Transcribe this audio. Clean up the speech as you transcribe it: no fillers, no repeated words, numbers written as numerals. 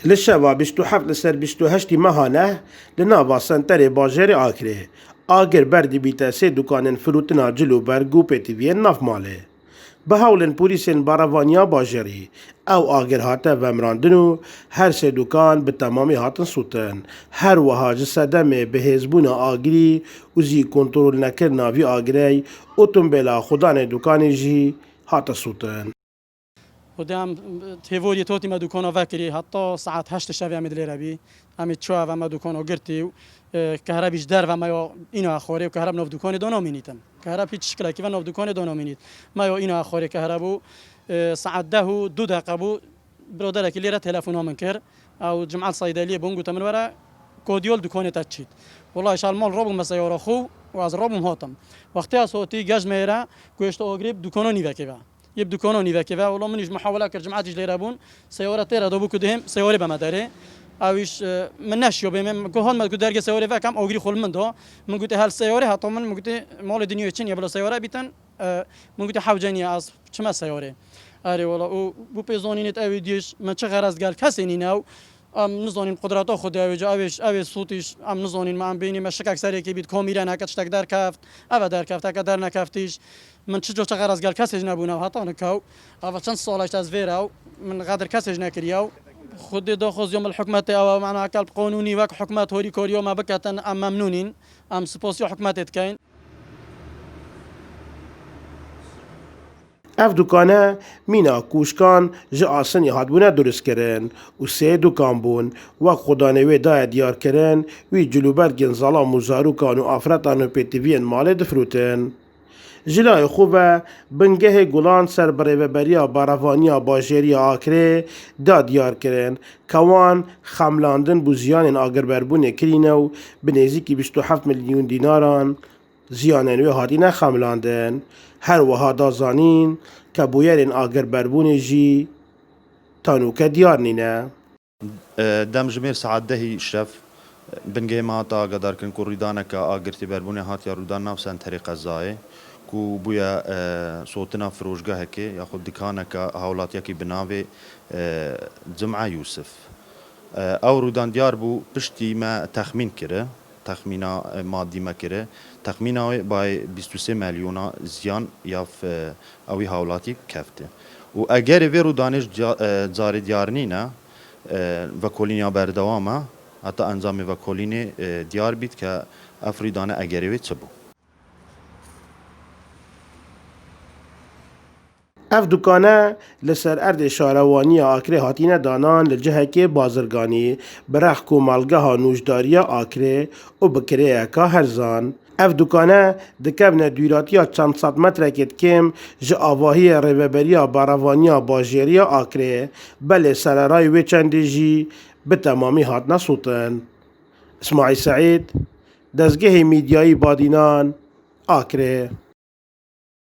لشوا 27 لسر 28 مهانه لناوا سنتر باجر آکره آگر بردی بیتا سه دکانن فروتنا جلو برگو پیتیوین ناف ماله. به هولن پولیسین باروانیا باجری او آگر هاته ومراندنو هر سه دکان به تمامی هاتن سوتن هر وها جسدم به هزبون آگری وزی کنترول نکر ناوی آگری اتومبیلا خودان دکان جی هات سوتن. ودام تهوری توتی ما دکان وکری حتی ساعت 8 شب میدلی ربی امی چوا و ما دکان گرتی کهربیش در و ما اینو آخری و کهرب نو دکان دو نامینیتم کهرب هیچ شکلی که نو دکان دو نامینیت ما اینو آخری کهربو ساعت 10 بو برادر که لیره تلفن من کرد او جمعه صیدلیه بونگو تمن ورا کودیول دکان تچید والله شال مال ربم مسیار خو و از ربم هاتم وقتی صوتی گاز میره کوشت اوگریب دکانو نیوکیوا يب دكانو نيفاكيفا والله منيش محاولة كرجمعات جليرابون سيارة تيرا دوبو كدهم سيارة بمداره اويش من نشيو بهم كهان ما كدرجة سيارة فكم اوغري خل من ده من قلت هالسيارة هاتو من قلت مال الدنيا يشين يبلا سيارة بيتن من قلت حوجاني از شما سيارة اري والله بو بيزونينت اوي ديش من چه غرض قال كسيني ناو ام نزانین قدرات خود اوی صوتیش ام نزانین ما ام بینیم مشک اکثری که بید کامیرا نکت شتک در کفت او در کفت اگر در نکفتیش من چجور چه غرض گل کسیج نبونه حتی نکاو او چند سالش از ویراو من قدر کسیج نکریاو خود داخل یوم الحکومت او معنا کلب قانونی وک حکومت هوری کوریو ما بکتن ام ممنونین ام سپاسی حکومت کین اف دکانه مینا کوشکان جه آسنی هاتبونه درست کرن و سه دکان بون و خدانوی دای دیار کرن وی جلوبرگین ظلام و زاروکان و آفرتان و پیتیوین مال دفروتن. جلای خوبه بنگه گلان سر بریوبریا باروانیا باجریا آکره دا دیار کرن کوان خملاندن بوزیان آگر بربونه کرینو بنیزی که 27 میلیون دیناران زیاننوی هاتینه خملاندن هر وها دازانین که بویرین آگر بربون جی تانوکه دیار نینه. دم جمير ساعات دهي شرف بنجي ما تا قدر كن كوريدانا كاغرتي بربوني هات يا رودان نفسن طريقه زاي كو بويا صوتنا فروشگاه كي ياخذ دكانه كهولات يكي بناوي جمعه يوسف او رودان ديار بو بشتي ما تخمين كره تخمينا مادي ما كره تخمينا باي 23 مليون زيان ياف اوي هولاتي كفته و اگر ويرو دانش زاري ديارنينا وکولینیا بردوامه حتی انجام وکولینی دیار بید که افریدانه اگریوی چه بو. اف دکانه لسر ارد شاروانی آکره هاتینه دانان لجهه که بازرگانی برخ کو مالگه ها نوشداری آکره و بکره اکا هرزان. اف دکانه دکبنه دویراتیا چند صد متر کت کم جه آواهی روبریا باروانیا باجریا آکره بله سررای وی چندی جی به تمامی هات نسوتن. اسماعیل سعید دزگه میدیایی بادینان آکره.